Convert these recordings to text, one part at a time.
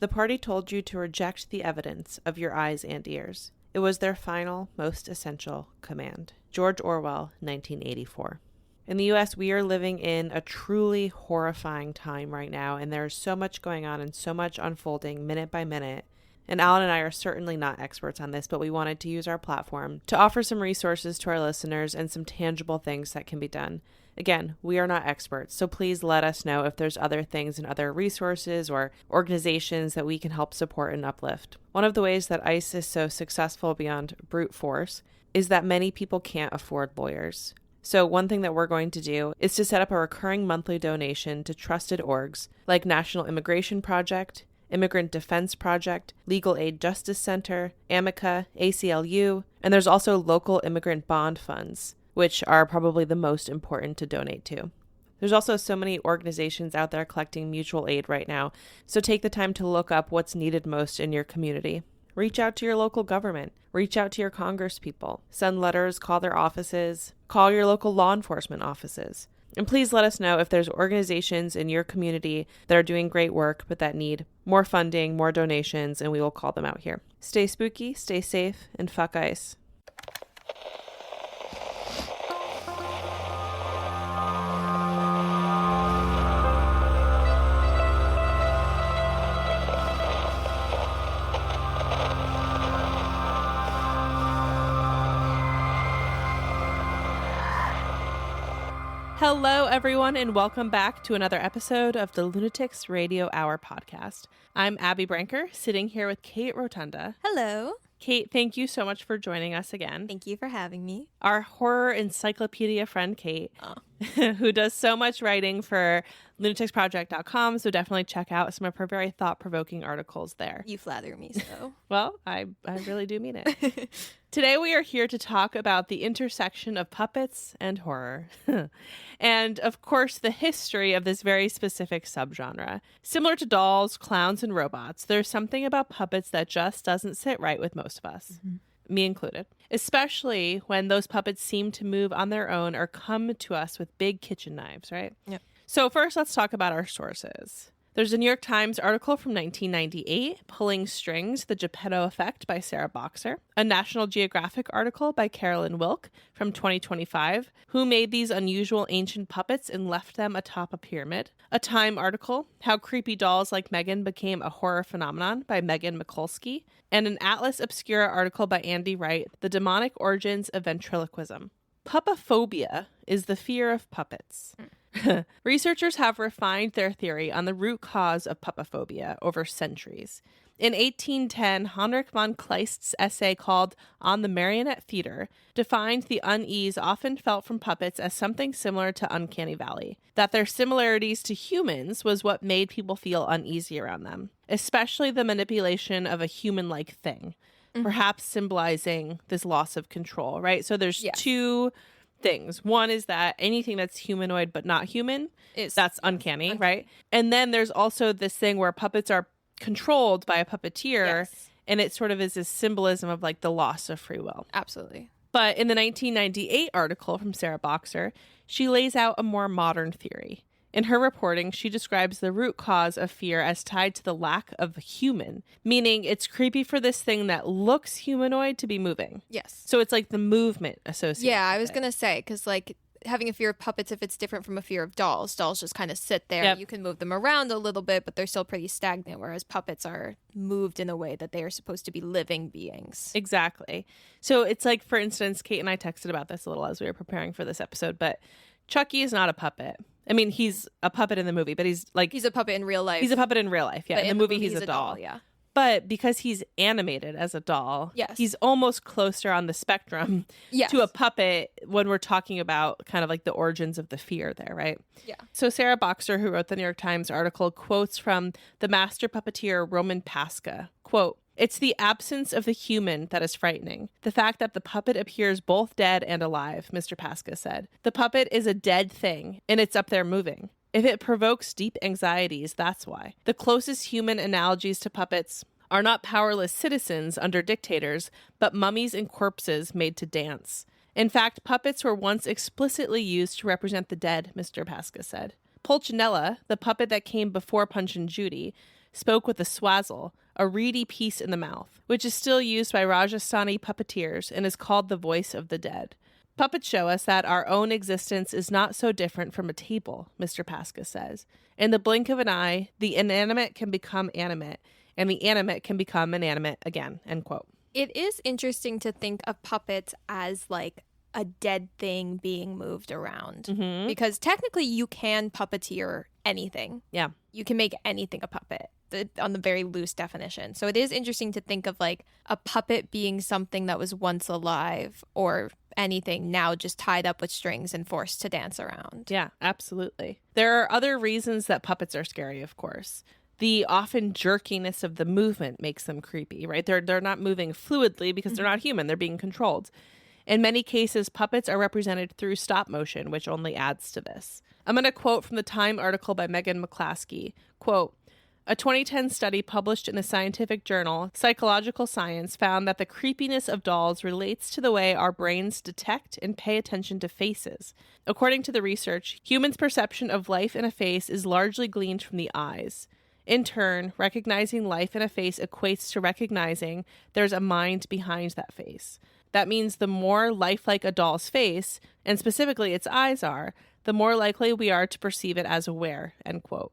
The party told you to reject the evidence of your eyes and ears. It was their final, most essential command. George Orwell, 1984. In the U.S., we are living in a truly horrifying time right now, and there's so much going on and so much unfolding minute by minute. And Alan and I are certainly not experts on this, but we wanted to use our platform to offer some resources to our listeners and some tangible things that can be done. Again, we are not experts, so please let us know if there's other things and other resources or organizations that we can help support and uplift. One of the ways that ICE is so successful beyond brute force is that many people can't afford lawyers. So one thing that we're going to do is to set up a recurring monthly donation to trusted orgs like National Immigration Project, Immigrant Defense Project, Legal Aid Justice Center, AMICA, ACLU, and there's also local immigrant bond funds, which are probably the most important to donate to. There's also so many organizations out there collecting mutual aid right now, so take the time to look up what's needed most in your community. Reach out to your local government. Reach out to your congresspeople. Send letters, call their offices, call your local law enforcement offices. And please let us know if there's organizations in your community that are doing great work but that need more funding, more donations, and we will call them out here. Stay spooky, stay safe, and fuck ICE. Hello, everyone, and welcome back to another episode of the Lunatics Radio Hour podcast. I'm Abby Branker, sitting here with Kate Rotunda. Hello. Kate, thank you so much for joining us again. Thank you for having me. Our horror encyclopedia friend, Kate, who does so much writing for lunaticsproject.com, so definitely check out some of her very thought-provoking articles there. You flatter me so. Well, I really do mean it. Today we are here to talk about the intersection of puppets and horror. And, of course, the history of this very specific subgenre. Similar to dolls, clowns, and robots, there's something about puppets that just doesn't sit right with most of us. Mm-hmm. Me included. Especially when those puppets seem to move on their own or come to us with big kitchen knives, right? Yep. So first, let's talk about our sources. There's a New York Times article from 1998, Pulling Strings, The Geppetto Effect by Sarah Boxer. A National Geographic article by Carolyn Wilk from 2025, Who Made These Unusual Ancient Puppets and Left Them Atop a Pyramid. A Time article, How Creepy Dolls Like Megan Became a Horror Phenomenon by Megan Mikulski. And an Atlas Obscura article by Andy Wright, The Demonic Origins of Ventriloquism. Puppophobia is the fear of puppets. Researchers have refined their theory on the root cause of puppophobia over centuries. In 1810, Heinrich von Kleist's essay called On the Marionette Theater defined the unease often felt from puppets as something similar to Uncanny Valley, that their similarities to humans was what made people feel uneasy around them, especially the manipulation of a human-like thing, perhaps symbolizing this loss of control, right? So there's two things. One is that anything that's humanoid but not human, that's uncanny, right? And then there's also this thing where puppets are controlled by a puppeteer, and it sort of is this symbolism of like the loss of free will. Absolutely. But in the 1998 article from Sarah Boxer, she lays out a more modern theory. In her reporting, she describes the root cause of fear as tied to the lack of human, meaning it's creepy for this thing that looks humanoid to be moving. Yes. So it's like the movement associated. Yeah, I was going to say, because like having a fear of puppets, if it's different from a fear of dolls, dolls just kind of sit there. Yep. You can move them around a little bit, but they're still pretty stagnant, whereas puppets are moved in a way that they are supposed to be living beings. Exactly. So it's like, for instance, Kate and I texted about this a little as we were preparing for this episode, but Chucky is not a puppet. I mean, he's a puppet in the movie, but he's a puppet in real life. He's a puppet in real life, yeah. But in the movie, he's a doll. Yeah. But because he's animated as a doll, he's almost closer on the spectrum to a puppet when we're talking about kind of like the origins of the fear there, right? Yeah. So Sarah Boxer, who wrote the New York Times article, quotes from the master puppeteer Roman Pasca, quote, "It's the absence of the human that is frightening. The fact that the puppet appears both dead and alive," Mr. Pasca said. "The puppet is a dead thing, and it's up there moving. If it provokes deep anxieties, that's why. The closest human analogies to puppets are not powerless citizens under dictators, but mummies and corpses made to dance. In fact, puppets were once explicitly used to represent the dead," Mr. Pasca said. Pulcinella, the puppet that came before Punch and Judy, spoke with a swazzle, a reedy piece in the mouth, which is still used by Rajasthani puppeteers and is called the voice of the dead. Puppets show us that our own existence is not so different from a table, Mr. Pasca says. In the blink of an eye, the inanimate can become animate, and the animate can become inanimate again, end quote. It is interesting to think of puppets as like a dead thing being moved around. Mm-hmm. Because technically you can puppeteer anything. Yeah. You can make anything a puppet on the very loose definition. So it is interesting to think of like a puppet being something that was once alive or anything now just tied up with strings and forced to dance around. Yeah, absolutely. There are other reasons that puppets are scary, of course. The often jerkiness of the movement makes them creepy, right? They're not moving fluidly because they're not human. They're being controlled. In many cases, puppets are represented through stop motion, which only adds to this. I'm going to quote from the Time article by Megan McClaskey. Quote, a 2010 study published in the scientific journal Psychological Science found that the creepiness of dolls relates to the way our brains detect and pay attention to faces. According to the research, humans' perception of life in a face is largely gleaned from the eyes. In turn, recognizing life in a face equates to recognizing there's a mind behind that face. That means the more lifelike a doll's face, and specifically its eyes are, the more likely we are to perceive it as aware, end quote.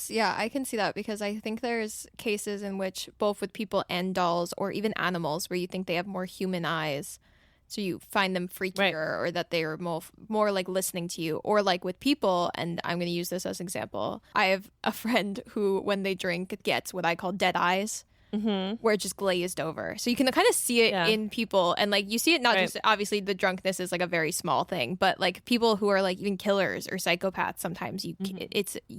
Yeah, I can see that because I think there's cases in which both with people and dolls or even animals where you think they have more human eyes. So you find them freakier Right. or that they are more like listening to you, or like with people. And I'm going to use this as an example. I have a friend who, when they drink, gets what I call dead eyes. Mm-hmm. Where it just glazed over. So you can kind of see it in people. And like you see it not just, obviously the drunkenness is like a very small thing, but like people who are like even killers or psychopaths, sometimes you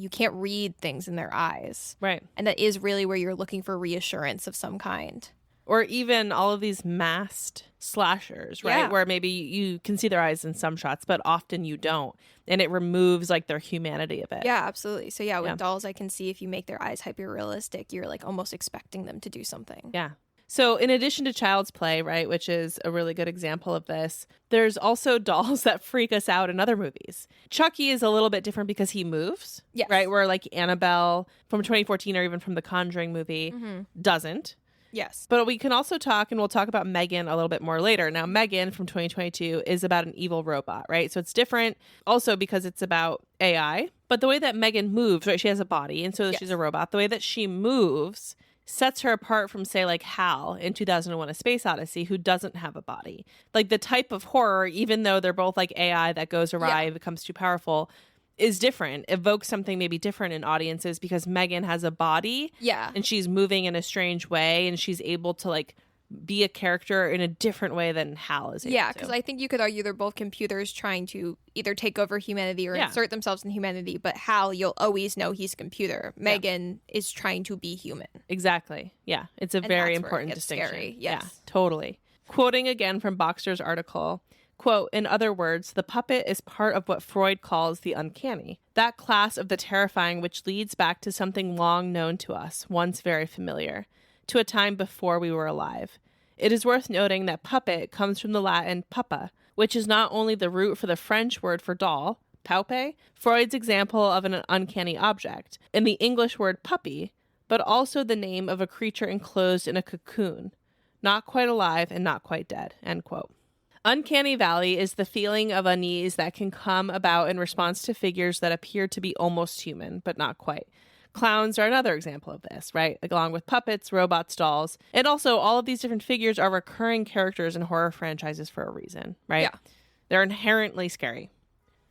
can't read things in their eyes. Right. And that is really where you're looking for reassurance of some kind. Or even all of these masked slashers, right? Yeah. Where maybe you can see their eyes in some shots, but often you don't. And it removes like their humanity a bit. Yeah, absolutely. So yeah, with dolls, I can see if you make their eyes hyper-realistic, you're like almost expecting them to do something. Yeah. So in addition to Child's Play, right, which is a really good example of this, there's also dolls that freak us out in other movies. Chucky is a little bit different because he moves, yes. right? Where like Annabelle from 2014 or even from the Conjuring movie doesn't. Yes. But we can also talk, and we'll talk about Megan a little bit more later. Now, Megan from 2022 is about an evil robot, right? So it's different also because it's about AI. But the way that Megan moves, right, she has a body, and so she's a robot. The way that she moves sets her apart from, say, like Hal in 2001: A Space Odyssey, who doesn't have a body. Like the type of horror, even though they're both like AI that goes awry, becomes too powerful, is different, evokes something maybe different in audiences because Megan has a body and she's moving in a strange way and she's able to like be a character in a different way than Hal is able to. Yeah, because I think you could argue they're both computers trying to either take over humanity or insert themselves in humanity, but Hal, you'll always know he's a computer. Megan is trying to be human. Exactly. Yeah, it's a very important distinction. Scary. Yes. Yeah, totally. Quoting again from Boxer's article, quote, in other words, the puppet is part of what Freud calls the uncanny, that class of the terrifying which leads back to something long known to us, once very familiar, to a time before we were alive. It is worth noting that puppet comes from the Latin puppa, which is not only the root for the French word for doll, paupe, Freud's example of an uncanny object, and the English word puppy, but also the name of a creature enclosed in a cocoon, not quite alive and not quite dead, end quote. Uncanny Valley is the feeling of unease that can come about in response to figures that appear to be almost human, but not quite. Clowns are another example of this, right? Along with puppets, robots, dolls. And also, all of these different figures are recurring characters in horror franchises for a reason, right? Yeah. They're inherently scary.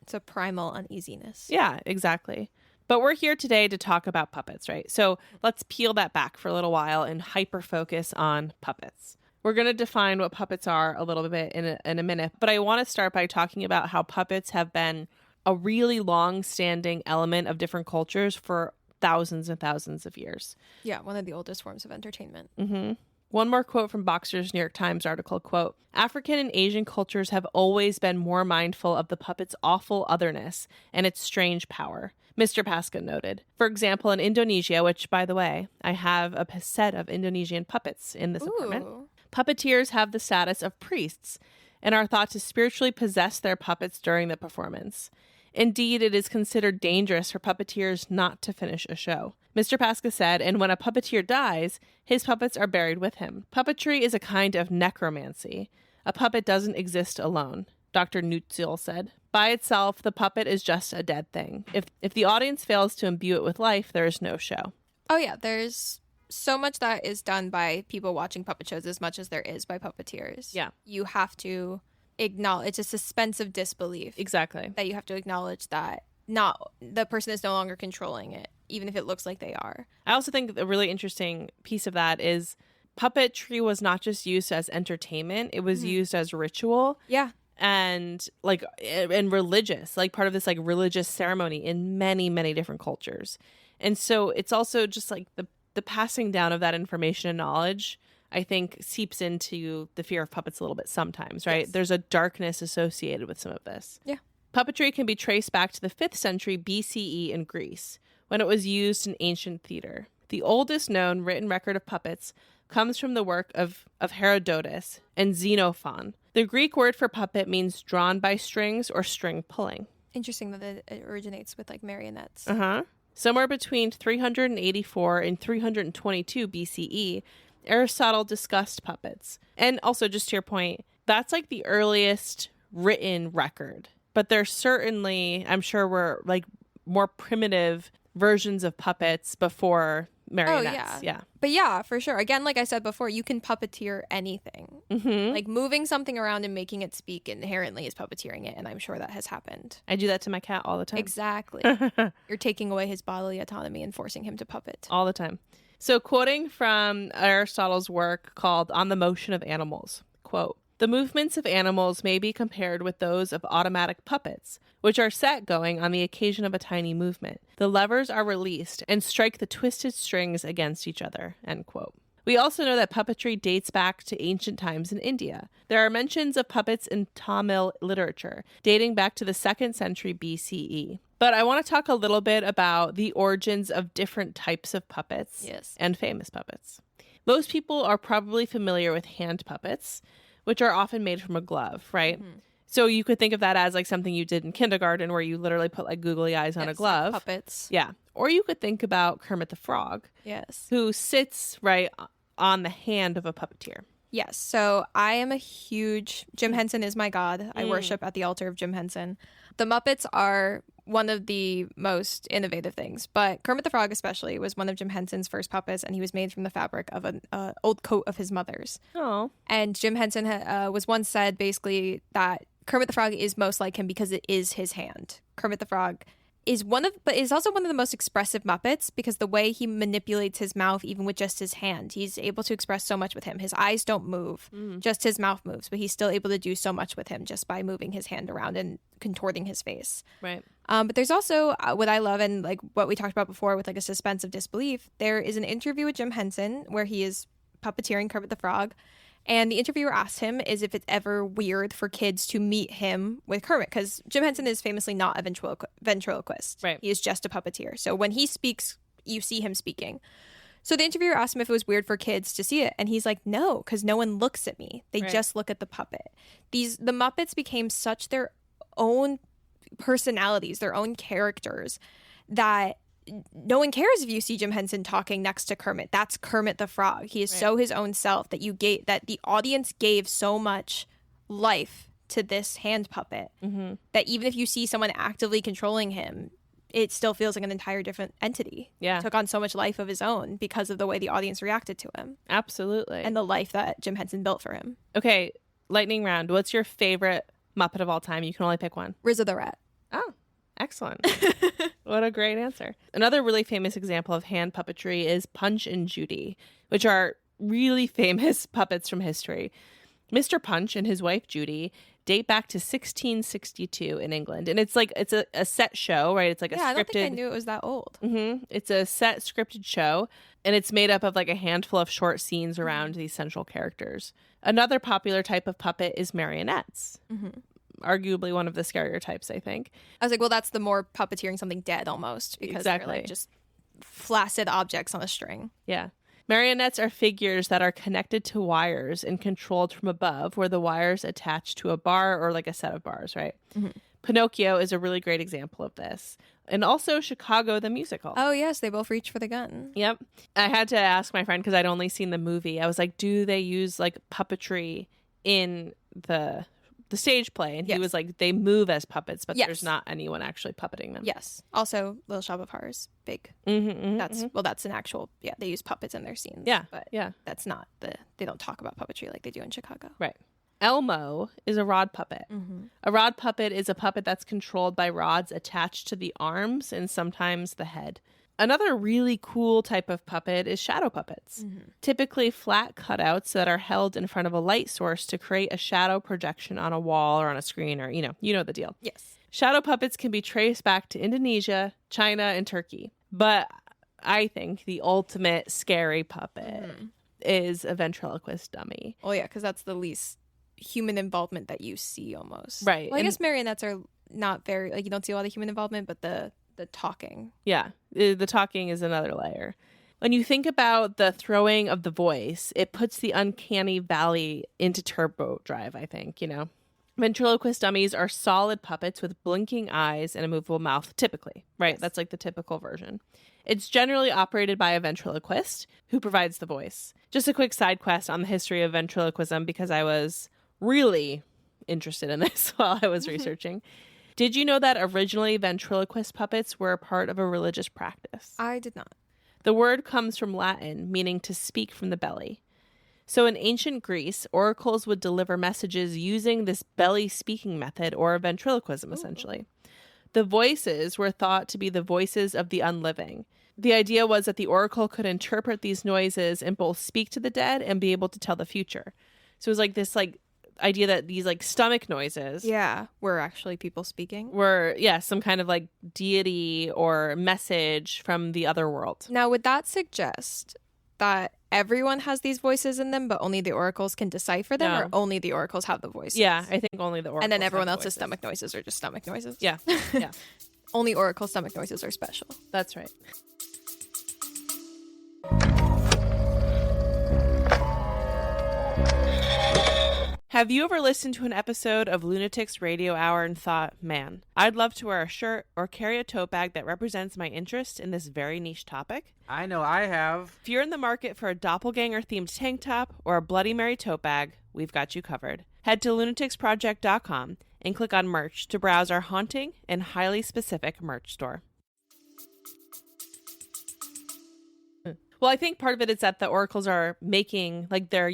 It's a primal uneasiness. Yeah, exactly. But we're here today to talk about puppets, right? So let's peel that back for a little while and hyper-focus on puppets. We're going to define what puppets are a little bit in a minute, but I want to start by talking about how puppets have been a really long-standing element of different cultures for thousands and thousands of years. Yeah, one of the oldest forms of entertainment. Mm-hmm. One more quote from Boxer's New York Times article, quote, African and Asian cultures have always been more mindful of the puppet's awful otherness and its strange power, Mr. Pasca noted. For example, in Indonesia, which, by the way, I have a set of Indonesian puppets in this apartment, puppeteers have the status of priests and are thought to spiritually possess their puppets during the performance. Indeed, it is considered dangerous for puppeteers not to finish a show. Mr. Pasca said, and when a puppeteer dies, his puppets are buried with him. Puppetry is a kind of necromancy. A puppet doesn't exist alone, Dr. Nutziel said. By itself, the puppet is just a dead thing. If the audience fails to imbue it with life, there is no show. Oh, yeah. There's so much that is done by people watching puppet shows as much as there is by puppeteers. Yeah. You have to acknowledge, it's a suspense of disbelief. Exactly. That you have to acknowledge that the person is no longer controlling it, even if it looks like they are. I also think a really interesting piece of that is puppetry was not just used as entertainment, it was used as ritual. Yeah. And religious, like part of this like religious ceremony in many, many different cultures. And so it's also just like the passing down of that information and knowledge, I think, seeps into the fear of puppets a little bit sometimes, right? Yes. There's a darkness associated with some of this. Yeah. Puppetry can be traced back to the 5th century BCE in Greece, when it was used in ancient theater. The oldest known written record of puppets comes from the work of Herodotus and Xenophon. The Greek word for puppet means drawn by strings or string pulling. Interesting that it originates with like marionettes. Somewhere between 384 and 322 BCE, Aristotle discussed puppets. And also, just to your point, that's like the earliest written record. But there's certainly, I'm sure, were like more primitive versions of puppets before marionettes. Oh, yeah. But yeah, for sure. Again, like I said before, you can puppeteer anything. Like moving something around and making it speak inherently is puppeteering it. And I'm sure that has happened. I do that to my cat all the time. Exactly. You're taking away his bodily autonomy and forcing him to puppet. All the time. So quoting from Aristotle's work called On the Motion of Animals, quote, "The movements of animals may be compared with those of automatic puppets, which are set going on the occasion of a tiny movement. The levers are released and strike the twisted strings against each other," end quote. We also know that puppetry dates back to ancient times in India. There are mentions of puppets in Tamil literature, dating back to the 2nd century BCE. But I want to talk a little bit about the origins of different types of puppets and famous puppets. Most people are probably familiar with hand puppets, which are often made from a glove, right? So you could think of that as like something you did in kindergarten where you literally put like googly eyes on a glove. Puppets. Yeah. Or you could think about Kermit the Frog. Yes. Who sits right on the hand of a puppeteer. Yes. So I am a huge, Jim Henson is my god. I worship at the altar of Jim Henson. The Muppets are one of the most innovative things, but Kermit the Frog especially was one of Jim Henson's first puppets, and he was made from the fabric of an old coat of his mother's. Oh. And Jim Henson was once said basically that Kermit the Frog is most like him because it is his hand. Kermit the Frog is but is also one of the most expressive Muppets because the way he manipulates his mouth, even with just his hand, he's able to express so much with him. His eyes don't move, just his mouth moves, but he's still able to do so much with him just by moving his hand around and contorting his face. Right. But there's also what I love and like what we talked about before with like a suspense of disbelief. There is an interview with Jim Henson where he is puppeteering Kermit the Frog. And the interviewer asked him is if it's ever weird for kids to meet him with Kermit, because Jim Henson is famously not a ventriloquist. Right. He is just a puppeteer. So when he speaks, you see him speaking. So the interviewer asked him if it was weird for kids to see it. And he's like, no, because no one looks at me. They just look at the puppet. The Muppets became such their own personalities, their own characters, that no one cares if you see Jim Henson talking next to Kermit. That's Kermit the Frog. He is so his own self that that the audience gave so much life to this hand puppet that even if you see someone actively controlling him, it still feels like an entire different entity. Yeah. He took on so much life of his own because of the way the audience reacted to him. Absolutely. And the life that Jim Henson built for him. Okay, lightning round. What's your favorite Muppet of all time? You can only pick one. Rizzo the Rat. Oh, excellent. What a great answer. Another really famous example of hand puppetry is Punch and Judy, which are really famous puppets from history. Mr. Punch and his wife Judy date back to 1662 in England. And it's a set show, right? It's like a scripted... I don't think I knew it was that old. It's a set scripted show, and it's made up of like a handful of short scenes around these central characters. Another popular type of puppet is marionettes. Arguably one of the scarier types, I think. I was like, well, that's the more puppeteering something dead almost, because they're like just flaccid objects on a string. Yeah. Marionettes are figures that are connected to wires and controlled from above, where the wires attach to a bar or like a set of bars, right? Pinocchio is a really great example of this. and also Chicago the musical. Oh, yes, they both reach for the gun. Yep. I had to ask my friend because I'd only seen the movie. I was like, do they use like puppetry in the stage play? And he was like, they move as puppets, but there's not anyone actually puppeting them. Yes. Also, Little Shop of Horrors, big. That's an actual, they use puppets in their scenes. Yeah. But that's not they don't talk about puppetry like they do in Chicago. Right. Elmo is a rod puppet. A rod puppet is a puppet that's controlled by rods attached to the arms and sometimes the head. Another really cool type of puppet is shadow puppets. Typically flat cutouts that are held in front of a light source to create a shadow projection on a wall or on a screen, or, you know the deal. Yes. Shadow puppets can be traced back to Indonesia, China, and Turkey. But I think the ultimate scary puppet is a ventriloquist dummy. Oh, yeah, because that's the least human involvement that you see almost. Right. Well, I guess marionettes are not very, like, you don't see a lot of human involvement, but the talking. Yeah, the talking is another layer. When you think about the throwing of the voice, it puts the uncanny valley into turbo drive, I think, Ventriloquist dummies are solid puppets with blinking eyes and a movable mouth, typically, right? Yes. That's like the typical version. It's generally operated by a ventriloquist who provides the voice. Just a quick side quest on the history of ventriloquism, because I was really interested in this while I was researching. Did you know that originally ventriloquist puppets were a part of a religious practice? I did not. The word comes from Latin, meaning to speak from the belly. So in ancient Greece, oracles would deliver messages using this belly speaking method, or ventriloquism, essentially. The voices were thought to be the voices of the unliving. The idea was that the oracle could interpret these noises and both speak to the dead and be able to tell the future. So it was like this idea that these stomach noises were actually people speaking, were some kind of deity or message from the other world. Now, would that suggest that everyone has these voices in them, but only the oracles can decipher them, or only the oracles have the voices? Yeah, I think only the oracles. And then everyone else's stomach noises are just stomach noises? Yeah. Only oracle stomach noises are special. That's right. Have you ever listened to an episode of Lunatics Radio Hour and thought, man, I'd love to wear a shirt or carry a tote bag that represents my interest in this very niche topic? I know I have. If you're in the market for a doppelganger-themed tank top or a Bloody Mary tote bag, we've got you covered. Head to lunaticsproject.com and click on merch to browse our haunting and highly specific merch store. Well, I think part of it is that the oracles are making, they're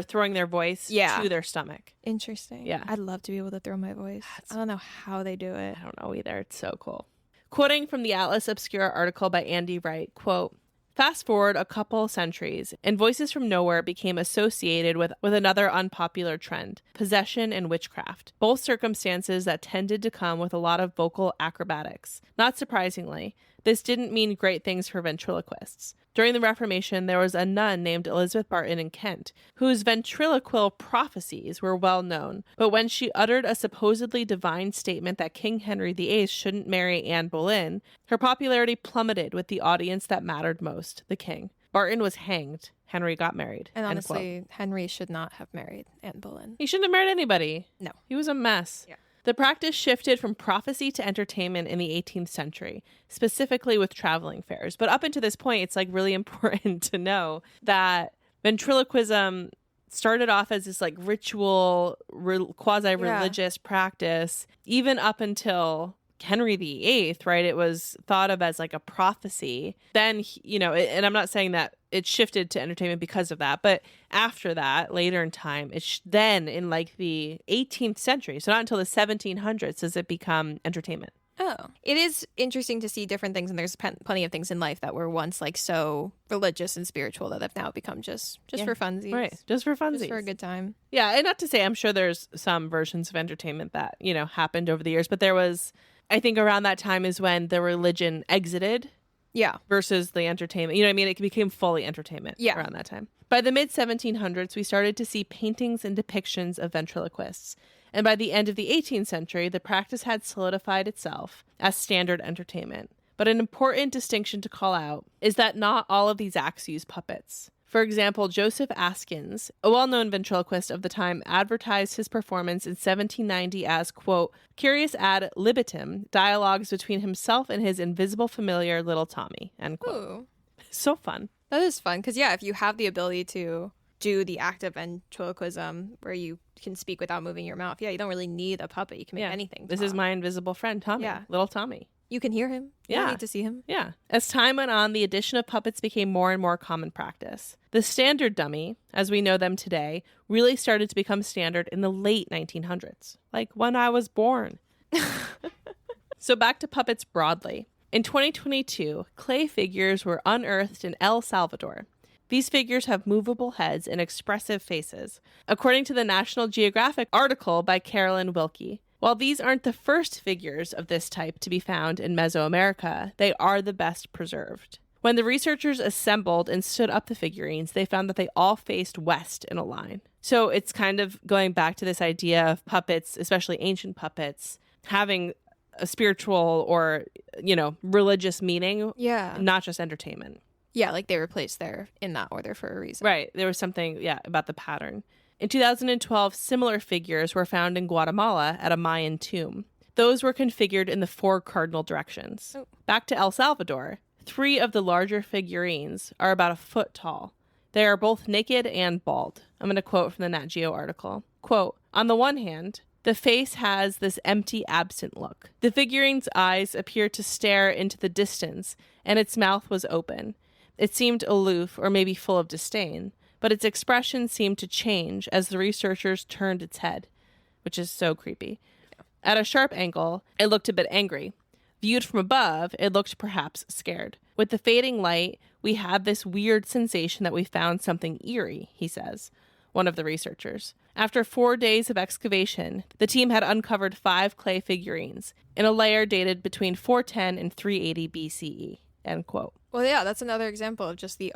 throwing their voice to their stomach. Interesting. Yeah. I'd love to be able to throw my voice. I don't know how they do it. I don't know either. It's so cool. Quoting from the Atlas Obscura article by Andy Wright, quote, "Fast forward a couple centuries, and voices from nowhere became associated with another unpopular trend, possession and witchcraft, both circumstances that tended to come with a lot of vocal acrobatics. Not surprisingly, this didn't mean great things for ventriloquists. During the Reformation, there was a nun named Elizabeth Barton in Kent, whose ventriloquial prophecies were well known. But when she uttered a supposedly divine statement that King Henry VIII shouldn't marry Anne Boleyn, her popularity plummeted with the audience that mattered most, the king. Barton was hanged. Henry got married." And honestly, Henry should not have married Anne Boleyn. He shouldn't have married anybody. No. He was a mess. Yeah. The practice shifted from prophecy to entertainment in the 18th century, specifically with traveling fairs. But up until this point, it's really important to know that ventriloquism started off as this ritual, quasi-religious practice, even up until Henry VIII, right? It was thought of as a prophecy. Then, and I'm not saying that it shifted to entertainment because of that, but after that, later in time, then in the 18th century, so not until the 1700s does it become entertainment. Oh, it is interesting to see different things, and there's plenty of things in life that were once so religious and spiritual that have now become just for funsies. Right, just for funsies. Just for a good time. Yeah, and not to say, I'm sure there's some versions of entertainment that, happened over the years, but there was, I think around that time is when the religion exited. Yeah. Versus the entertainment. You know what I mean? It became fully entertainment around that time. By the mid-1700s, we started to see paintings and depictions of ventriloquists. And by the end of the 18th century, the practice had solidified itself as standard entertainment. But an important distinction to call out is that not all of these acts use puppets. For example, Joseph Askins, a well-known ventriloquist of the time, advertised his performance in 1790 as, quote, curious ad libitum, dialogues between himself and his invisible familiar little Tommy, end quote. Ooh. So fun. That is fun because, yeah, if you have the ability to do the act of ventriloquism where you can speak without moving your mouth, yeah, you don't really need a puppet. You can make anything talk. This is my invisible friend, Tommy, little Tommy. You can hear him. You don't need to see him. Yeah. As time went on, the addition of puppets became more and more common practice. The standard dummy, as we know them today, really started to become standard in the late 1900s, like when I was born. So back to puppets broadly. In 2022, clay figures were unearthed in El Salvador. These figures have movable heads and expressive faces, according to the National Geographic article by Carolyn Wilkie. While these aren't the first figures of this type to be found in Mesoamerica, they are the best preserved. When the researchers assembled and stood up the figurines, they found that they all faced west in a line. So it's kind of going back to this idea of puppets, especially ancient puppets, having a spiritual or, religious meaning, not just entertainment. Yeah, like they were placed there in that order for a reason. Right. There was something, about the pattern. In 2012, similar figures were found in Guatemala at a Mayan tomb. Those were configured in the 4 cardinal directions. Oh. Back to El Salvador, 3 of the larger figurines are about a foot tall. They are both naked and bald. I'm going to quote from the Nat Geo article. Quote, on the one hand, the face has this empty, absent look. The figurine's eyes appear to stare into the distance, and its mouth was open. It seemed aloof or maybe full of disdain, but its expression seemed to change as the researchers turned its head, which is so creepy. At a sharp angle, it looked a bit angry. Viewed from above, it looked perhaps scared. With the fading light, we had this weird sensation that we found something eerie, he says, one of the researchers. After 4 days of excavation, the team had uncovered 5 clay figurines in a layer dated between 410 and 380 BCE, end quote. Well, yeah, that's another example of just the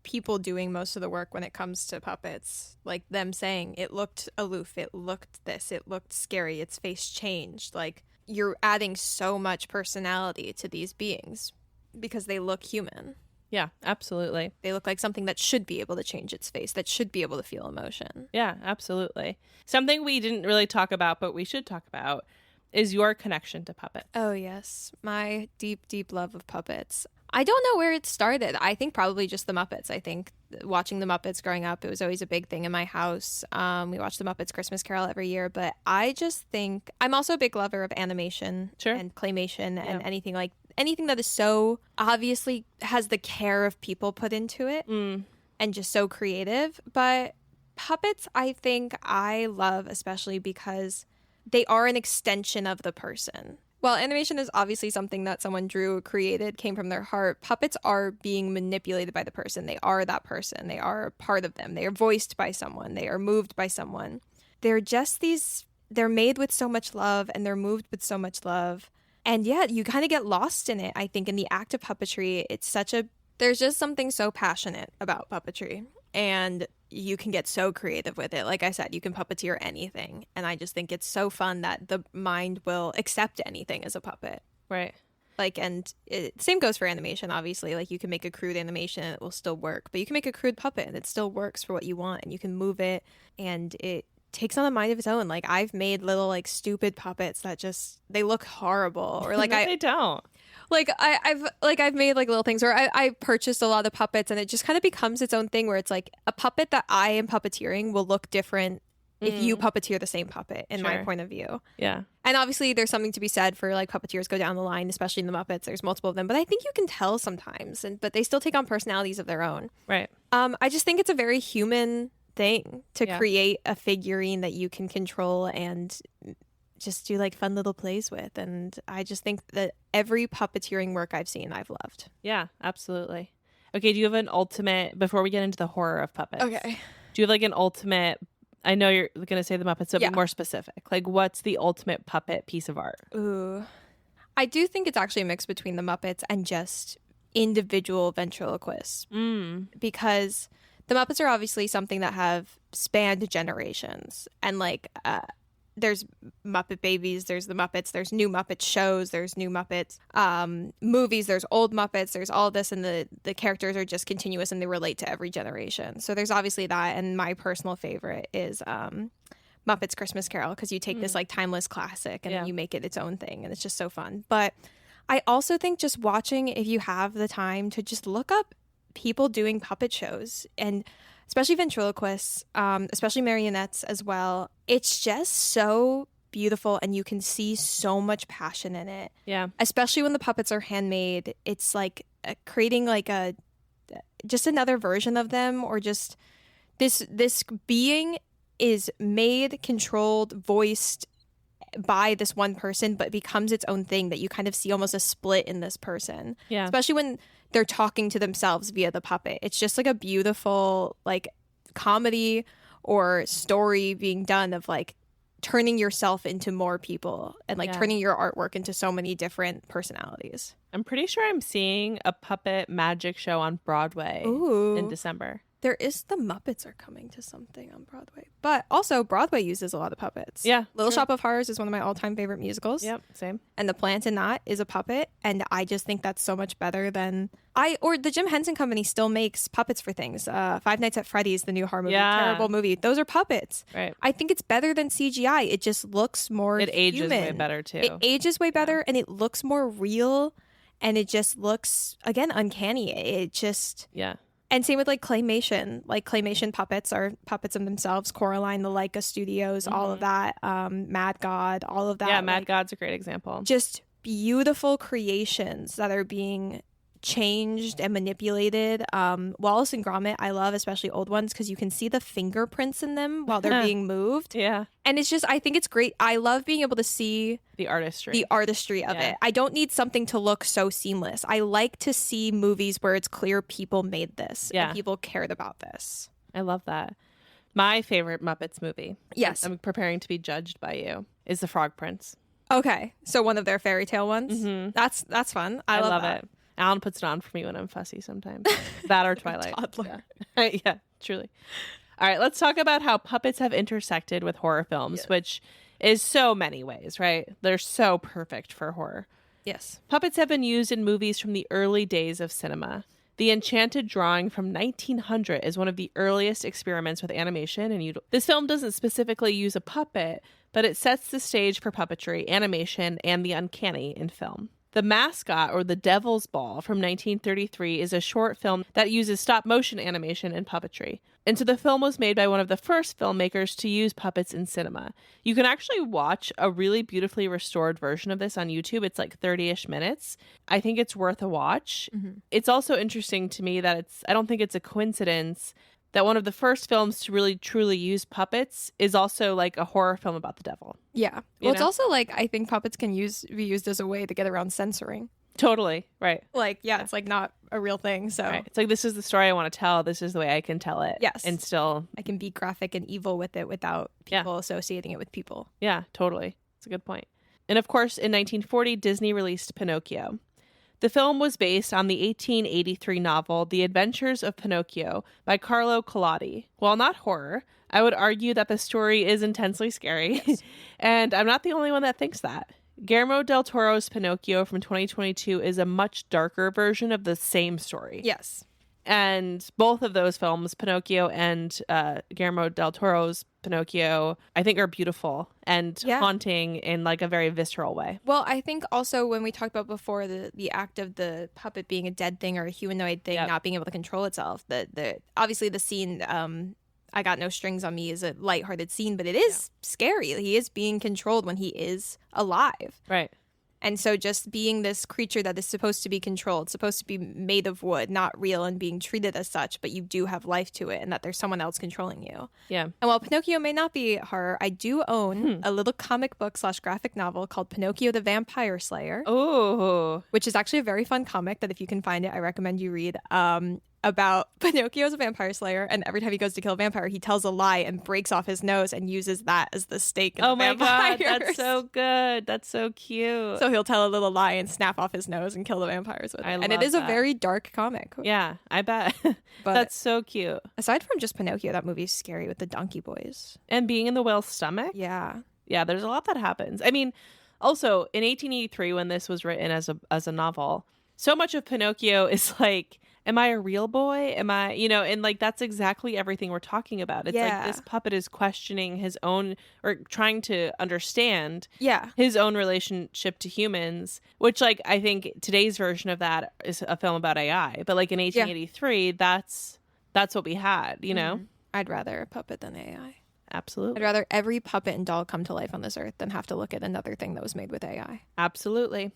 people doing most of the work when it comes to puppets. Like them saying it looked aloof, it looked this, it looked scary, its face changed. Like you're adding so much personality to these beings because they look human. Yeah, absolutely. They look like something that should be able to change its face, that should be able to feel emotion. Yeah, absolutely. Something we didn't really talk about, but we should talk about, is your connection to puppets. Oh, yes. My deep, deep love of puppets. I don't know where it started. I think probably just the Muppets. I think watching the Muppets growing up, it was always a big thing in my house. We watched the Muppets Christmas Carol every year, but I just think I'm also a big lover of animation and claymation and anything that is so obviously has the care of people put into it and just so creative. But puppets, I think I love especially because they are an extension of the person. While animation is obviously something that someone drew, created, came from their heart, puppets are being manipulated by the person. They are that person. They are a part of them. They are voiced by someone. They are moved by someone. They're just they're made with so much love and they're moved with so much love. And yeah, you kind of get lost in it, I think, in the act of puppetry. There's just something so passionate about puppetry. And you can get so creative with it. Like I said, you can puppeteer anything. And I just think it's so fun that the mind will accept anything as a puppet. Right. Same goes for animation, obviously. Like you can make a crude animation and it will still work. But you can make a crude puppet and it still works for what you want. And you can move it and it takes on a mind of its own. Like I've made little stupid puppets that they look horrible. Or like they don't. I've made little things where I purchased a lot of puppets and it just kind of becomes its own thing where it's like a puppet that I am puppeteering will look different if you puppeteer the same puppet in my point of view. Yeah. And obviously there's something to be said for puppeteers go down the line, especially in the Muppets. There's multiple of them, but I think you can tell sometimes, but they still take on personalities of their own. Right. I just think it's a very human thing to create a figurine that you can control and just do fun little plays with. And I just think that every puppeteering work I've seen, I've loved. Yeah, absolutely. Okay, do you have an ultimate, before we get into the horror of puppets? Okay. Do you have an ultimate, I know you're going to say the Muppets, so be more specific. What's the ultimate puppet piece of art? Ooh. I do think it's actually a mix between the Muppets and just individual ventriloquists. Because the Muppets are obviously something that have spanned generations. And there's Muppet Babies, there's the Muppets, there's new Muppet shows, there's new Muppets movies, there's old Muppets, there's all this, and the characters are just continuous and they relate to every generation. So there's obviously that, and my personal favorite is Muppets Christmas Carol, because you take this like timeless classic and then you make it its own thing, and it's just so fun. But I also think just watching, if you have the time to just look up people doing puppet shows, and especially ventriloquists, especially marionettes as well. It's just so beautiful, and you can see so much passion in it. Yeah. Especially when the puppets are handmade. It's like creating like just another version of them, or just this being is made, controlled, voiced by this one person, but becomes its own thing that you kind of see almost a split in this person. Yeah. Especially when they're talking to themselves via the puppet. It's just like a beautiful like comedy or story being done of like turning yourself into more people and like turning your artwork into so many different personalities. I'm pretty sure I'm seeing a puppet magic show on Broadway in December. There is the Muppets are coming to something on Broadway. But also Broadway uses a lot of puppets. Yeah. Little Shop of Horrors is one of my all-time favorite musicals. Yep, same. And the plant in that is a puppet. And I just think that's so much better than or the Jim Henson Company still makes puppets for things. Five Nights at Freddy's, the new horror movie, terrible movie. Those are puppets. Right. I think it's better than CGI. It just looks more It ages human. way better too. It ages way better and it looks more real, and it just looks, again, uncanny. It just... Yeah. And same with like claymation. Like claymation puppets are puppets of themselves. Coraline, the Leica Studios, all of that. Mad God, all of that. Yeah, Mad God's a great example. Just beautiful creations that are being changed and manipulated. Wallace and Gromit, I love, especially old ones, because you can see the fingerprints in them while they're being moved. Yeah. And it's just, I think it's great. I love being able to see the artistry of it. I don't need something to look so seamless. I like to see movies where it's clear people made this and people cared about this. I love that. My favorite Muppets movie, yes, I'm preparing to be judged by you, is The Frog Prince. Okay, so one of their fairy tale ones. Mm-hmm. That's fun. I love it. Alan puts it on for me when I'm fussy sometimes. That or Twilight. Toddler. Yeah. Yeah, truly. All right, let's talk about how puppets have intersected with horror films, which is so many ways, right? They're so perfect for horror. Yes. Puppets have been used in movies from the early days of cinema. The Enchanted Drawing from 1900 is one of the earliest experiments with animation, and this film doesn't specifically use a puppet, but it sets the stage for puppetry, animation, and the uncanny in film. The Mascot, or The Devil's Ball, from 1933 is a short film that uses stop-motion animation and puppetry. And so the film was made by one of the first filmmakers to use puppets in cinema. You can actually watch a really beautifully restored version of this on YouTube. It's like 30-ish minutes. I think it's worth a watch. Mm-hmm. It's also interesting to me that I don't think it's a coincidence that one of the first films to really truly use puppets is also like a horror film about the devil. Yeah. Well, it's also like, I think puppets can be used as a way to get around censoring. Totally. Right. Like, it's like not a real thing. So it's like, this is the story I want to tell. This is the way I can tell it. Yes. And still, I can be graphic and evil with it without people associating it with people. Yeah, totally. It's a good point. And of course, in 1940, Disney released Pinocchio. The film was based on the 1883 novel The Adventures of Pinocchio by Carlo Collodi. While not horror, I would argue that the story is intensely scary, and I'm not the only one that thinks that. Guillermo del Toro's Pinocchio from 2022 is a much darker version of the same story. Yes. And both of those films, Pinocchio and Guillermo del Toro's Pinocchio, I think are beautiful and haunting in like a very visceral way. Well, I think also when we talked about before the act of the puppet being a dead thing or a humanoid thing, not being able to control itself, the obviously the scene I Got No Strings on Me is a lighthearted scene, but it is scary. He is being controlled when he is alive. Right. And so just being this creature that is supposed to be controlled, supposed to be made of wood, not real, and being treated as such, but you do have life to it and that there's someone else controlling you. Yeah. And while Pinocchio may not be horror, I do own a little comic book / graphic novel called Pinocchio the Vampire Slayer. Oh. Which is actually a very fun comic that if you can find it, I recommend you read. About Pinocchio as a vampire slayer, and every time he goes to kill a vampire, he tells a lie and breaks off his nose and uses that as the stake in the vampires. God, that's so good. That's so cute. So he'll tell a little lie and snap off his nose and kill the vampires with it. And it is a very dark comic. Yeah, I bet. But that's so cute. Aside from just Pinocchio, that movie is scary with the donkey boys. And being in the whale's stomach? Yeah. Yeah, there's a lot that happens. I mean, also in 1883, when this was written as a novel, so much of Pinocchio is like, am I a real boy? Am I, and like that's exactly everything we're talking about. It's like this puppet is questioning his own, or trying to understand his own relationship to humans, which like I think today's version of that is a film about AI. But like in 1883, that's what we had, I'd rather a puppet than AI. Absolutely. I'd rather every puppet and doll come to life on this earth than have to look at another thing that was made with AI. Absolutely.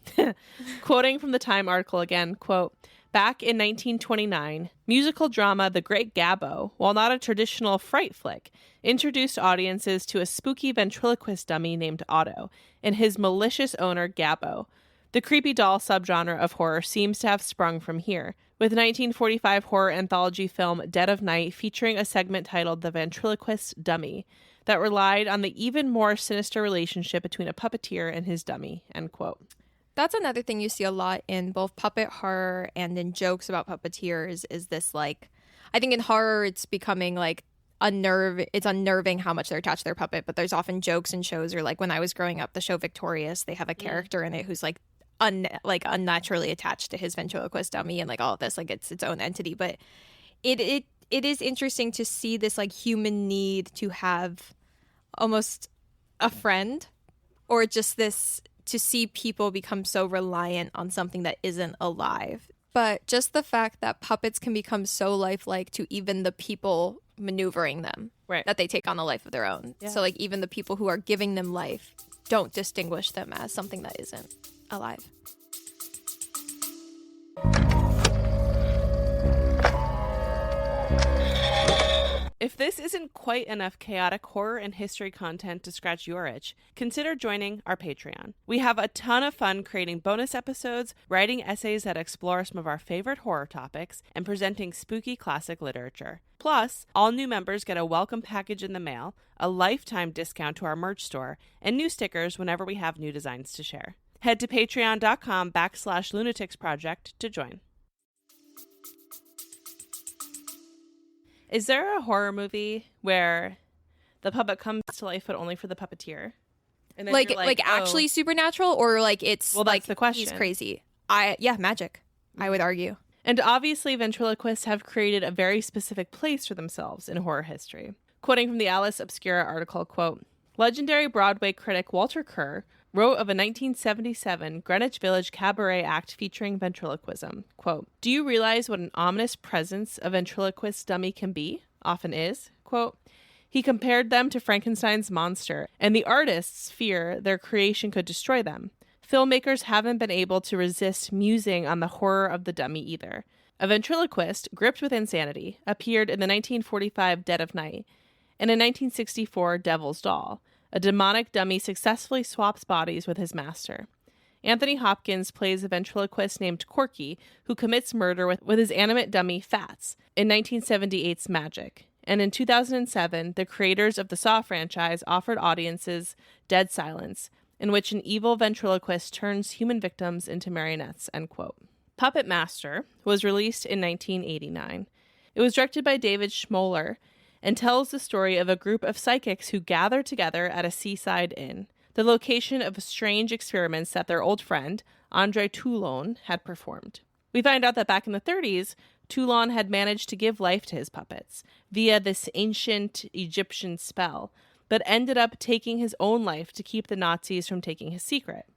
Quoting from the Time article again, quote, back in 1929, musical drama The Great Gabbo, while not a traditional fright flick, introduced audiences to a spooky ventriloquist dummy named Otto and his malicious owner Gabbo. The creepy doll subgenre of horror seems to have sprung from here, with 1945 horror anthology film Dead of Night featuring a segment titled The Ventriloquist Dummy that relied on the even more sinister relationship between a puppeteer and his dummy, end quote. That's another thing you see a lot in both puppet horror and in jokes about puppeteers is this, like, I think in horror it's becoming like it's unnerving how much they're attached to their puppet, but there's often jokes in shows, or like when I was growing up, the show Victorious, they have a character in it who's like unnaturally attached to his ventriloquist dummy and like all of this, like it's its own entity. But it is interesting to see this like human need to have almost a friend, or just this, to see people become so reliant on something that isn't alive. But just the fact that puppets can become so lifelike to even the people maneuvering them, right, that they take on a life of their own. So like even the people who are giving them life don't distinguish them as something that isn't alive. If this isn't quite enough chaotic horror and history content to scratch your itch, consider joining our Patreon. We have a ton of fun creating bonus episodes, writing essays that explore some of our favorite horror topics, and presenting spooky classic literature. Plus, all new members get a welcome package in the mail, a lifetime discount to our merch store, and new stickers whenever we have new designs to share. Head to patreon.com/lunaticsproject to join. Is there a horror movie where the puppet comes to life but only for the puppeteer? And then like actually supernatural, or like it's that's like the question. He's crazy. Magic, I would argue. And obviously ventriloquists have created a very specific place for themselves in horror history. Quoting from the Alice Obscura article, quote, legendary Broadway critic Walter Kerr wrote of a 1977 Greenwich Village cabaret act featuring ventriloquism. Quote, do you realize what an ominous presence a ventriloquist dummy can be? Often is. Quote, he compared them to Frankenstein's monster, and the artists fear their creation could destroy them. Filmmakers haven't been able to resist musing on the horror of the dummy either. A ventriloquist, gripped with insanity, appeared in the 1945 Dead of Night, and in 1964 Devil's Doll. A demonic dummy successfully swaps bodies with his master. Anthony Hopkins plays a ventriloquist named Corky, who commits murder with his animate dummy Fats in 1978's Magic. And in 2007, the creators of the Saw franchise offered audiences Dead Silence, in which an evil ventriloquist turns human victims into marionettes, end quote. Puppet Master was released in 1989. It was directed by David Schmoller and tells the story of a group of psychics who gather together at a seaside inn, the location of strange experiments that their old friend, André Toulon, had performed. We find out that back in the 30s, Toulon had managed to give life to his puppets via this ancient Egyptian spell, but ended up taking his own life to keep the Nazis from taking his secret.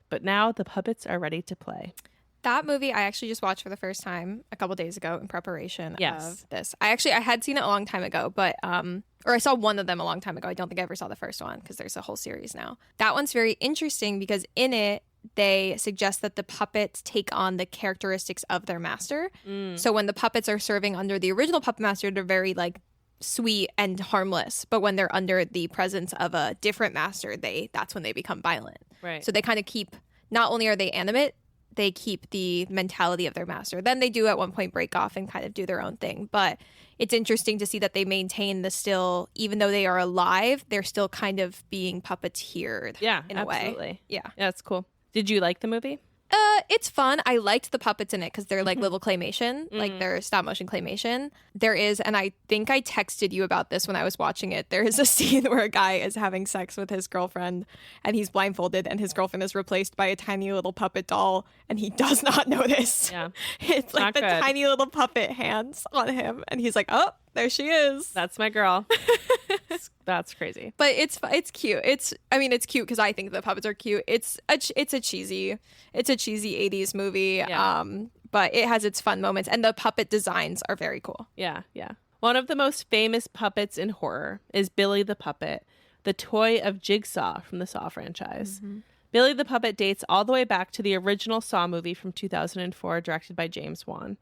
But now the puppets are ready to play. That movie I actually just watched for the first time a couple days ago in preparation of this. I had seen it a long time ago, but or I saw one of them a long time ago. I don't think I ever saw the first one because there's a whole series now. That one's very interesting because in it, they suggest that the puppets take on the characteristics of their master. So when the puppets are serving under the original puppet master, they're very like sweet and harmless. But when they're under the presence of a different master, that's when they become violent. Right. So they kind of keep, not only are they animate, they keep the mentality of their master. Then they do at one point break off and kind of do their own thing. But it's interesting to see that they maintain the still, even though they are alive, they're still kind of being puppeteered in a way. Yeah, that's cool. Did you like the movie? It's fun. I liked the puppets in it because they're like little claymation, like they're stop motion claymation. There is, and I think I texted you about this when I was watching it. There is a scene where a guy is having sex with his girlfriend and he's blindfolded and his girlfriend is replaced by a tiny little puppet doll and he does not notice. Yeah. It's like the tiny little puppet hands on him and he's like, oh, there she is. That's my girl. That's crazy. But it's cute. It's cute because I think the puppets are cute. It's a cheesy 80s movie. Yeah. But it has its fun moments and the puppet designs are very cool. Yeah, yeah. One of the most famous puppets in horror is Billy the Puppet, the toy of Jigsaw from the Saw franchise. Billy the Puppet dates all the way back to the original Saw movie from 2004, directed by James Wan.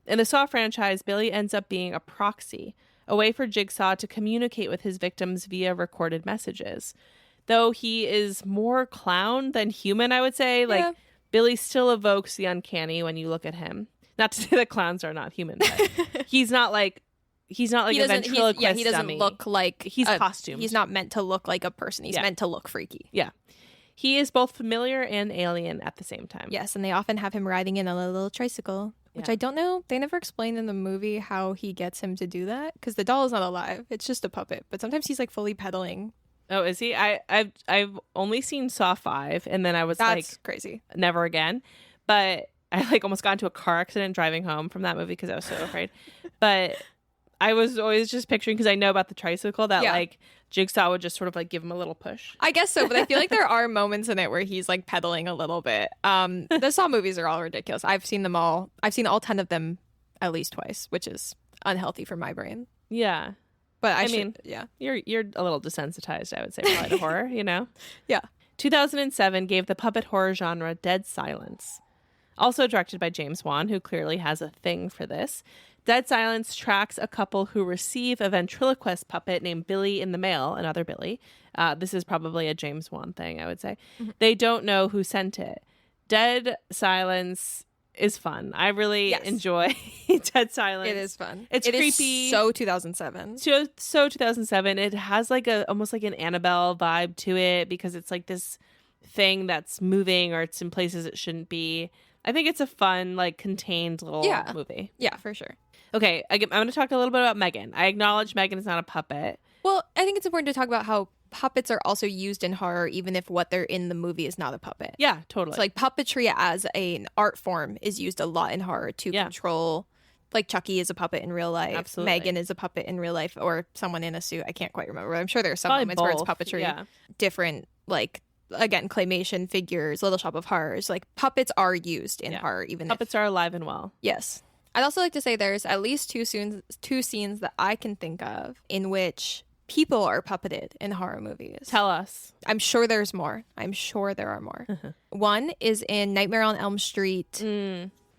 In the Saw franchise, Billy ends up being a proxy, a way for Jigsaw to communicate with his victims via recorded messages. Though he is more clown than human, I would say. Like, Billy still evokes the uncanny when you look at him. Not to say that clowns are not human, but he's not like a ventriloquist he doesn't dummy. look like he's costumed. He's not meant to look like a person. He's meant to look freaky. Yeah. He is both familiar and alien at the same time. Yes, and they often have him riding in a little tricycle, which I don't know. They never explained in the movie how he gets him to do that because the doll is not alive. It's just a puppet. But sometimes he's like fully pedaling. Oh, is he? I've only seen Saw 5, and then I was That's crazy. Never again. But I like almost got into a car accident driving home from that movie because I was so afraid. But I was always just picturing, because I know about the tricycle, that like Jigsaw would just sort of like give him a little push. I guess so, but I feel like there are moments in it where he's like pedaling a little bit. The Saw movies are all ridiculous. I've seen them all. I've seen all 10 of them at least twice, which is unhealthy for my brain. Yeah. But I mean, yeah. You're a little desensitized, I would say, probably to horror, you know? Yeah. 2007 gave the puppet horror genre dead silence. Also directed by James Wan, who clearly has a thing for this. Dead Silence tracks a couple who receive a ventriloquist puppet named Billy in the mail, another Billy. This is probably a James Wan thing, I would say. They don't know who sent it. Dead Silence is fun. I really enjoy Dead Silence. It is fun. It's creepy. So 2007. So 2007. It has like almost like an Annabelle vibe to it because it's like this thing that's moving or it's in places it shouldn't be. I think it's a fun, like, contained little movie. Yeah, for sure. Okay, I'm going to talk a little bit about Megan. I acknowledge Megan is not a puppet. Well, I think it's important to talk about how puppets are also used in horror, even if what they're in the movie is not a puppet. Yeah, totally. So, like, puppetry as an art form is used a lot in horror to control. Like, Chucky is a puppet in real life. Absolutely. Megan is a puppet in real life, or someone in a suit. I can't quite remember. I'm sure there are some Probably moments where it's both. puppetry. Yeah. Different, like, again, claymation figures, Little Shop of Horrors. Like, puppets are used in horror, even puppets are alive and well. Yes. I'd also like to say there's at least two scenes that I can think of in which people are puppeted in horror movies. Tell us. I'm sure there's more. I'm sure there are more. One is in Nightmare on Elm Street.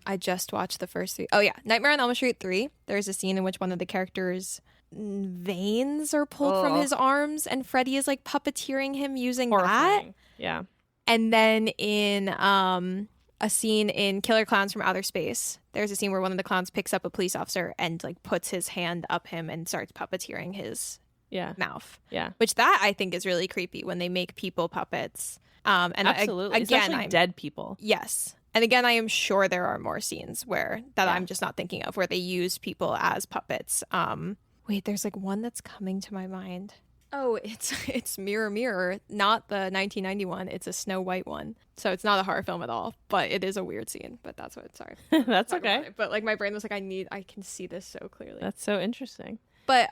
I just watched the first three. Oh, yeah. Nightmare on Elm Street 3. There's a scene in which one of the characters' veins are pulled from his arms and Freddy is like puppeteering him using Horrifying. that. Yeah. And then in a scene in Killer Clowns from Outer Space, there's a scene where one of the clowns picks up a police officer and like puts his hand up him and starts puppeteering his mouth. Yeah. Which that I think is really creepy when they make people puppets. And absolutely. Especially dead people. Yes. And again, I am sure there are more scenes I'm just not thinking of where they use people as puppets. Wait, there's like one that's coming to my mind. Oh, it's Mirror Mirror, not the 1991. It's a Snow White one. So it's not a horror film at all, but it is a weird scene. But that's what. Sorry, that's okay. But like my brain was like, I can see this so clearly. That's so interesting. But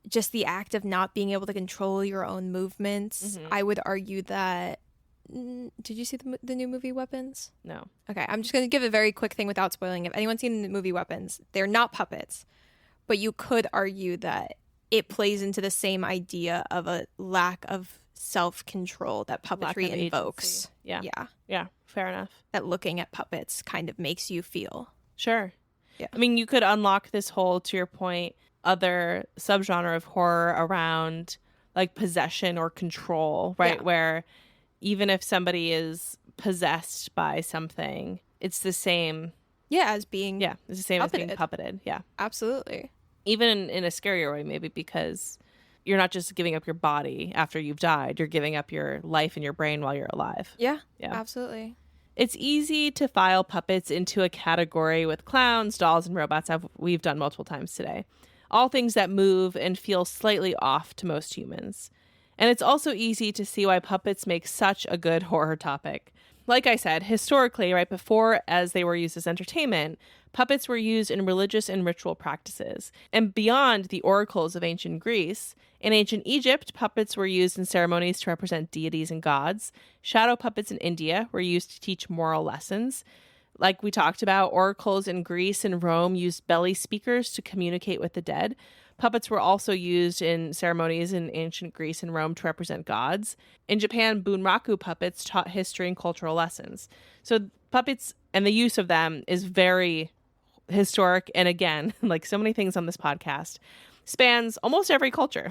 just the act of not being able to control your own movements. I would argue that. Did you see the new movie Weapons? No. Okay, I'm just going to give a very quick thing without spoiling. If anyone's seen the movie Weapons, they're not puppets, but you could argue that it plays into the same idea of a lack of self-control that puppetry invokes. Yeah. Fair enough. That looking at puppets kind of makes you feel. Sure. Yeah. I mean, you could unlock this whole, to your point, other subgenre of horror around like possession or control, right? Yeah. Where even if somebody is possessed by something, it's the same. Yeah, as being it's the same as being puppeted. Yeah, absolutely. Even in a scarier way, maybe, because you're not just giving up your body after you've died. You're giving up your life and your brain while you're alive. Yeah, absolutely. It's easy to file puppets into a category with clowns, dolls, and robots, as we've done multiple times today. All things that move and feel slightly off to most humans. And it's also easy to see why puppets make such a good horror topic. Like I said, historically, right before as they were used as entertainment, puppets were used in religious and ritual practices. And beyond the oracles of ancient Greece, in ancient Egypt, puppets were used in ceremonies to represent deities and gods. Shadow puppets in India were used to teach moral lessons. Like we talked about, oracles in Greece and Rome used belly speakers to communicate with the dead. Puppets were also used in ceremonies in ancient Greece and Rome to represent gods. In Japan, bunraku puppets taught history and cultural lessons. So puppets and the use of them is very historic. And again, like so many things on this podcast, spans almost every culture.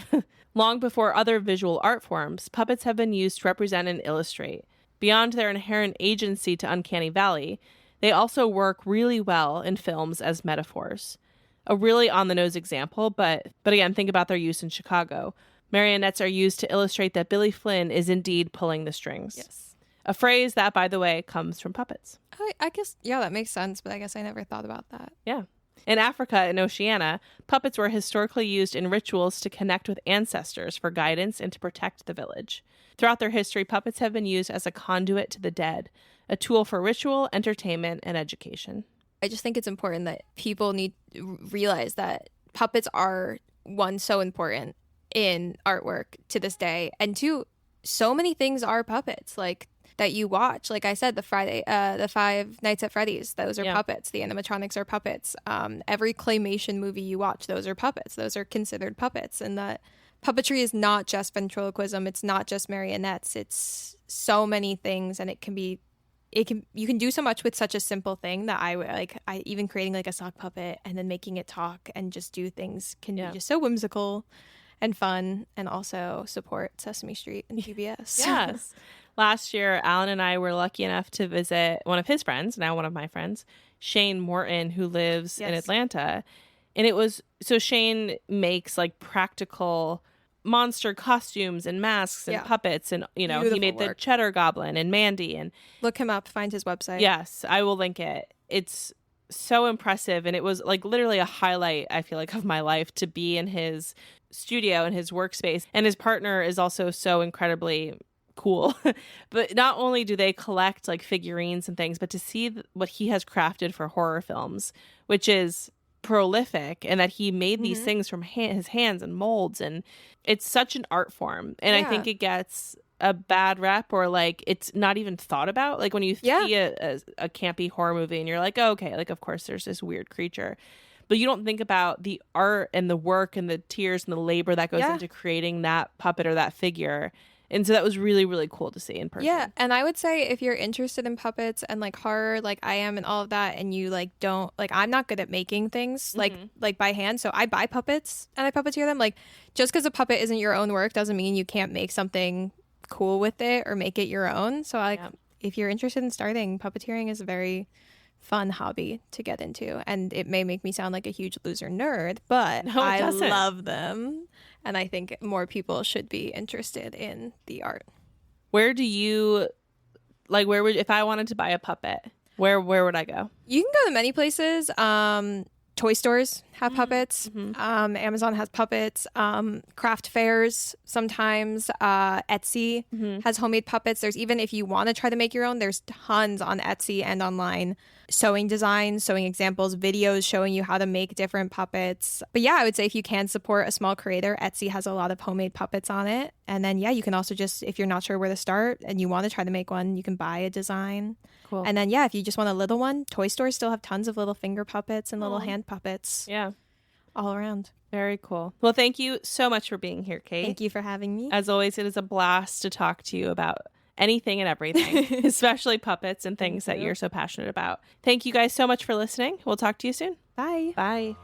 Long before other visual art forms, puppets have been used to represent and illustrate. Beyond their inherent agency to Uncanny Valley, they also work really well in films as metaphors. A really on-the-nose example, but again, think about their use in Chicago. Marionettes are used to illustrate that Billy Flynn is indeed pulling the strings. Yes. A phrase that, by the way, comes from puppets. I guess, yeah, that makes sense, but I guess I never thought about that. Yeah. In Africa and Oceania, puppets were historically used in rituals to connect with ancestors for guidance and to protect the village. Throughout their history, puppets have been used as a conduit to the dead, a tool for ritual, entertainment, and education. I just think it's important that people need to realize that puppets are, one, so important in artwork to this day, and two, so many things are puppets, like that you watch. Like I said, the Five Nights at Freddy's, those are puppets. The animatronics are puppets. Every claymation movie you watch, those are puppets. Those are considered puppets. And that puppetry is not just ventriloquism. It's not just marionettes. It's so many things, and you can do so much with such a simple thing that I even creating like a sock puppet and then making it talk and just do things can be just so whimsical and fun, and also support Sesame Street and PBS. Yes. Last year, Alan and I were lucky enough to visit one of his friends, now one of my friends, Shane Morton, who lives in Atlanta. And so Shane makes like practical monster costumes and masks and puppets, and Beautiful he made the Cheddar Goblin and Mandy, and look him up, find his website. Yes, I will link it. It's so impressive, and it was like literally a highlight, I feel like, of my life to be in his studio and his workspace. And his partner is also so incredibly cool. But not only do they collect like figurines and things, but to see what he has crafted for horror films, which is prolific, and that he made these things from his hands and molds, and it's such an art form. And I think it gets a bad rep, or like it's not even thought about. Like when you see a campy horror movie and you're like, oh, okay, like of course there's this weird creature, but you don't think about the art and the work and the tears and the labor that goes into creating that puppet or that figure. And so that was really, really cool to see in person. Yeah, and I would say if you're interested in puppets and like horror, like I am, and all of that, and you like don't like, I'm not good at making things like by hand, so I buy puppets and I puppeteer them. Like just because a puppet isn't your own work doesn't mean you can't make something cool with it or make it your own. So like if you're interested in starting, puppeteering is a very fun hobby to get into, and it may make me sound like a huge loser nerd, but I love them. And I think more people should be interested in the art. Where do you, like, if I wanted to buy a puppet, where would I go? You can go to many places. Toy stores have puppets. Amazon has puppets. Craft fairs sometimes. Etsy has homemade puppets. There's even, if you want to try to make your own, there's tons on Etsy and online. Sewing designs, sewing examples, videos showing you how to make different puppets. But yeah, I would say if you can support a small creator, Etsy has a lot of homemade puppets on it. And then you can also just, if you're not sure where to start and you want to try to make one, you can buy a design. Cool. And then if you just want a little one, toy stores still have tons of little finger puppets and little hand puppets. Yeah. All around. Very cool. Well, thank you so much for being here, Kate. Thank you for having me. As always, it is a blast to talk to you about anything and everything, especially puppets and things that you're so passionate about. Thank you guys so much for listening. We'll talk to you soon. Bye. Bye.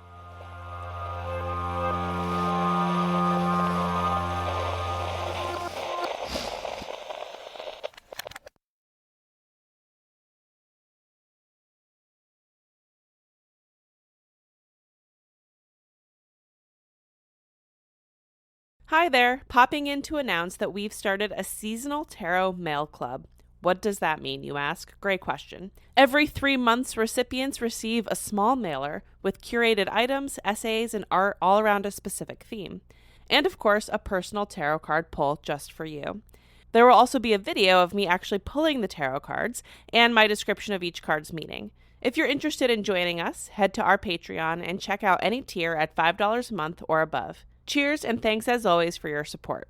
Hi there, popping in to announce that we've started a seasonal tarot mail club. What does that mean, you ask? Great question. Every 3 months, recipients receive a small mailer with curated items, essays, and art all around a specific theme. And of course, a personal tarot card pull just for you. There will also be a video of me actually pulling the tarot cards and my description of each card's meaning. If you're interested in joining us, head to our Patreon and check out any tier at $5 a month or above. Cheers, and thanks as always for your support.